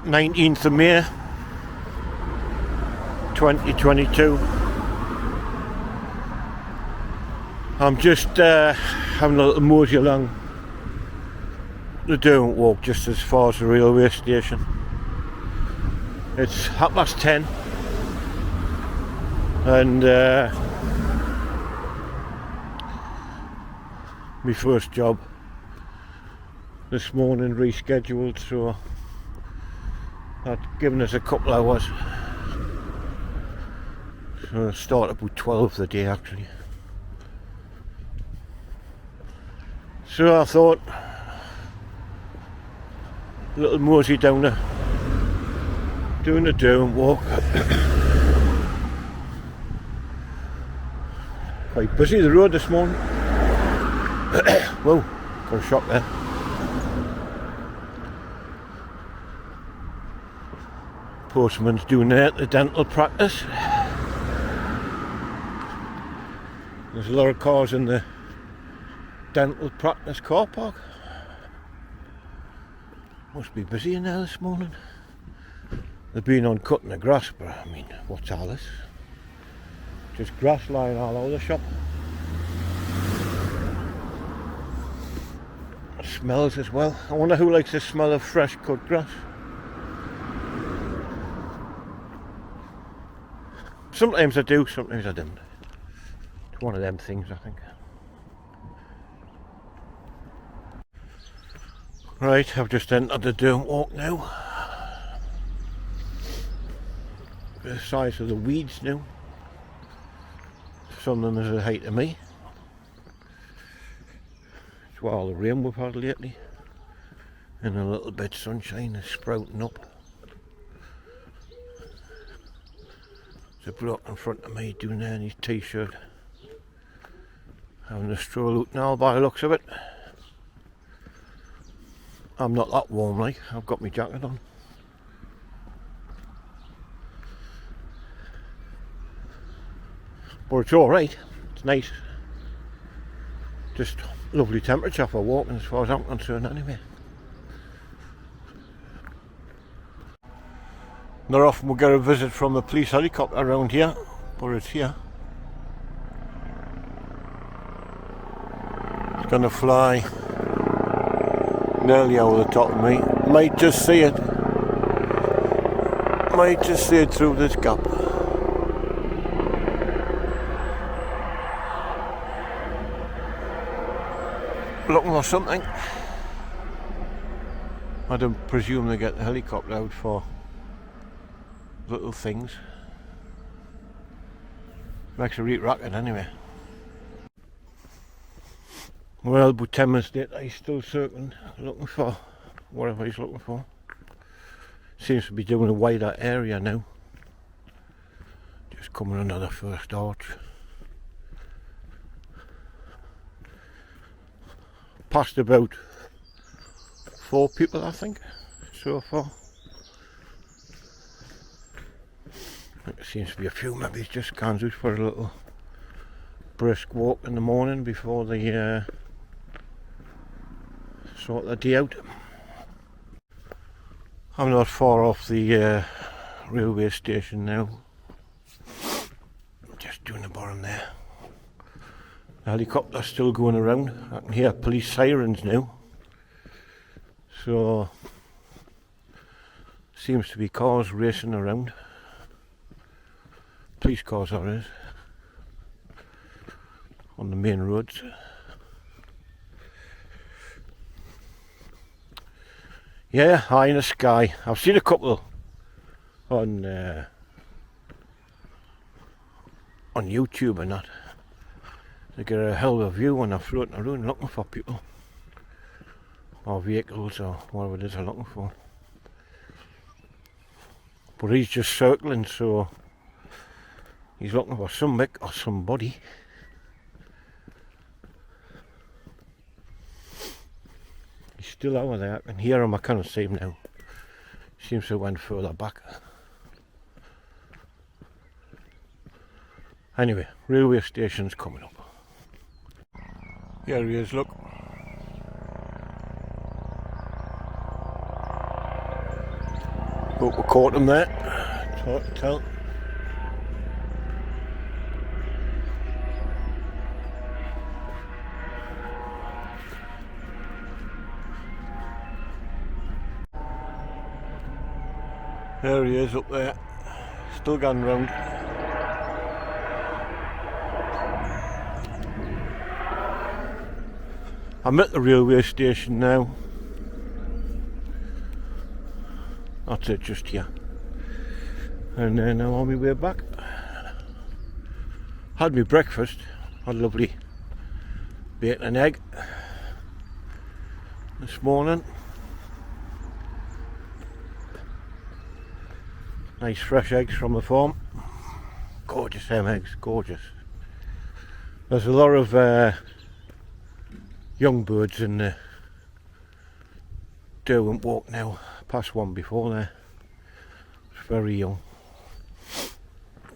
19th of May 2022. I'm just having a little mosey along the Derwent walk just as far as the railway station. It's 10:30 and my first job this morning rescheduled, so I'd given us a couple hours, so I start about 12 the day actually. So I thought a little mosey down there doing a Derwent walk. Quite busy the road this morning. Whoa, got a shock there. Postman's doing there at the dental practice. There's a lot of cars in the dental practice car park. Must be busy in there this morning. They've been on cutting the grass, but I mean, what's all this? Just grass lying all over the shop. It smells as well. I wonder who likes the smell of fresh cut grass. Sometimes I do, sometimes I don't. It's one of them things, I think. Right, I've just entered the Derwent walk now. The size of the weeds now. Some of them is a height of me. It's what all the rain we've had lately. And a little bit of sunshine is sprouting up. There's a bloke in front of me doing there in his t-shirt. Having a stroll out now by the looks of it. I'm not that warm like, I've got my jacket on. But it's alright, it's nice. Just lovely temperature for walking as far as I'm concerned anyway. Not often we get a visit from a police helicopter around here, but it's here. It's gonna fly nearly over the top of me. Might just see it. Might just see it through this gap. Looking for something. I don't presume they get the helicopter out for little things. Makes a real racket anyway. Well, about 10 minutes later he's still circling, looking for whatever he's looking for. Seems to be doing a wider area now. Just coming under the first arch. Passed about 4 people I think, so far. There seems to be a few, maybe he's just gone out for a little brisk walk in the morning before they sort the day out. I'm not far off the railway station now. Just doing the bottom there. The helicopter's still going around. I can hear police sirens now. So seems to be cars racing around. Police cars are is on the main roads. Yeah, high in the sky. I've seen a couple on YouTube and that. They get a hell of a view when they're floating around looking for people or vehicles or whatever it is they're looking for. But he's just circling, so he's looking for something or somebody. He's still over there. I can hear him. I can't see him now. Seems to have went further back. Anyway, railway station's coming up. Here he is, look. Hope we caught him there. It's hard to tell. There he is up there, still going round. I'm at the railway station now. That's it, just here. And then I'm on my way back. Had my breakfast, had a lovely bacon and egg this morning. Nice fresh eggs from the farm. Gorgeous them eggs, gorgeous. There's a lot of young birds in the Derwent walk now. Past one before there. It's very young.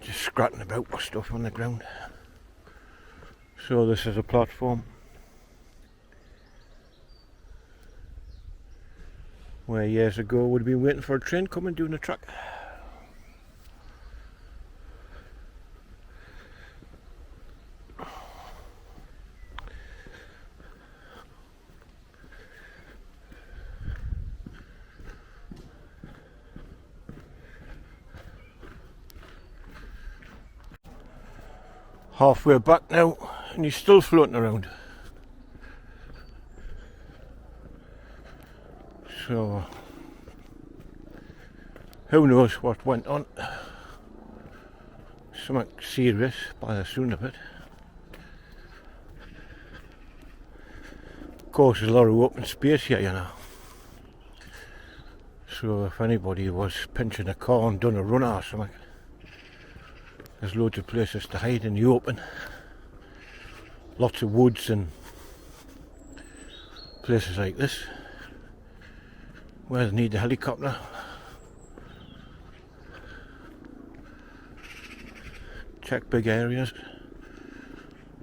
Just scratching about with stuff on the ground. So this is a platform where years ago would have been waiting for a train coming down the track. Halfway back now, and he's still floating around. So, who knows what went on? Something serious by the sound of it. Of course, there's a lot of open space here, you know. So, if anybody was pinching a car and done a run or something, there's loads of places to hide in the open. Lots of woods and places like this where they need the helicopter. Check big areas.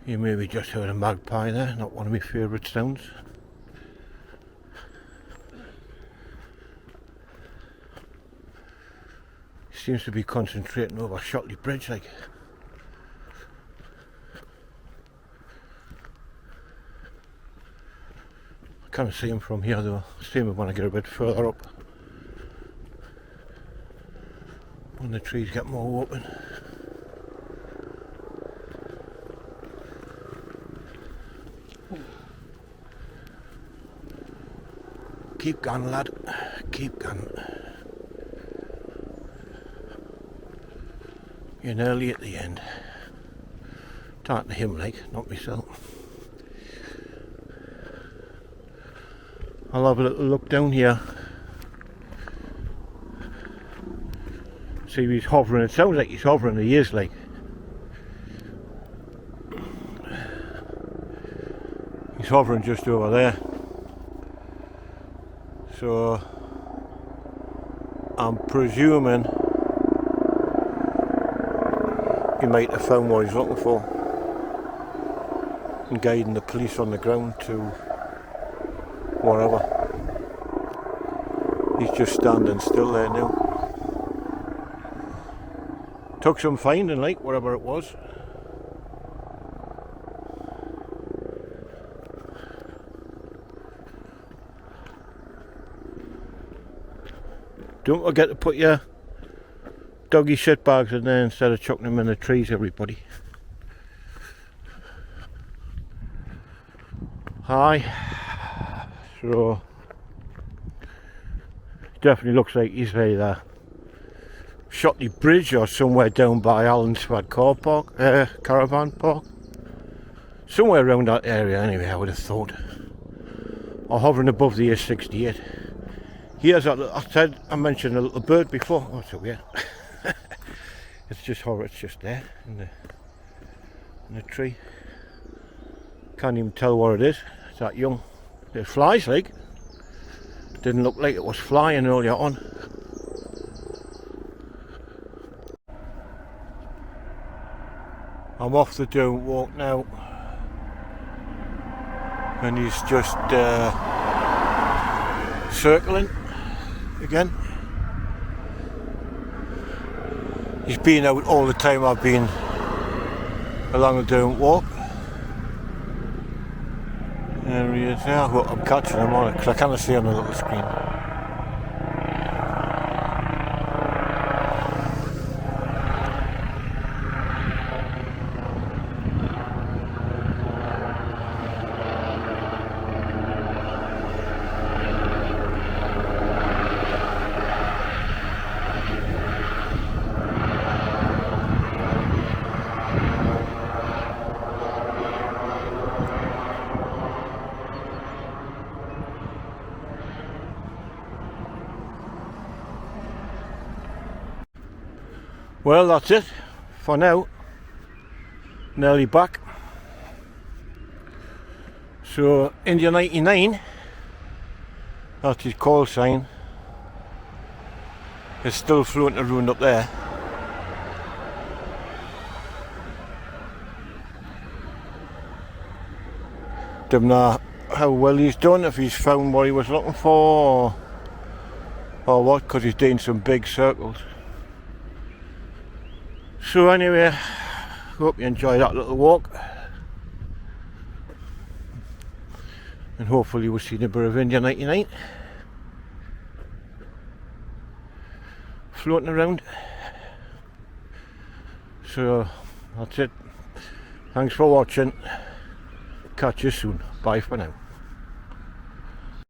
You maybe just heard a magpie there, not one of my favourite sounds. Seems to be concentrating over Shotley Bridge, like. I can't see him from here though. See him when I get a bit further up. When the trees get more open. Keep going, lad. Keep going. You're nearly at the end. Talking to him, like, not myself. I'll have a little look down here. See if he's hovering. It sounds like he's hovering. He is, like. He's hovering just over there. So I'm presuming he might have found what he's looking for and guiding the police on the ground to wherever. He's just standing still there now. Took some finding, like, whatever it was. Don't forget to put your doggy shit bags in there instead of chucking them in the trees, everybody. Hi. So definitely looks like he's either Shotley Bridge or somewhere down by Allensford car park, caravan park. Somewhere around that area anyway, I would have thought. Or hovering above the A68. Here's that, I mentioned a little bird before. Oh, so weird. It's just there in the tree. Can't even tell what it is. It's that young. It flies, like. Didn't look like it was flying earlier on. I'm off the Derwent walk now, and he's just circling again. He's been out all the time I've been along the Derwent walk. There he is there. I hope I'm catching him on it because I can't see on the little screen. Well, that's it for now. Nearly back. So India 99, that's his call sign, is still floating around up there. Don't know how well he's done, if he's found what he was looking for or what, because he's doing some big circles. So anyway, hope you enjoy that little walk, and hopefully we'll see a bit of India 99 floating around. So that's it. Thanks for watching. Catch you soon. Bye for now.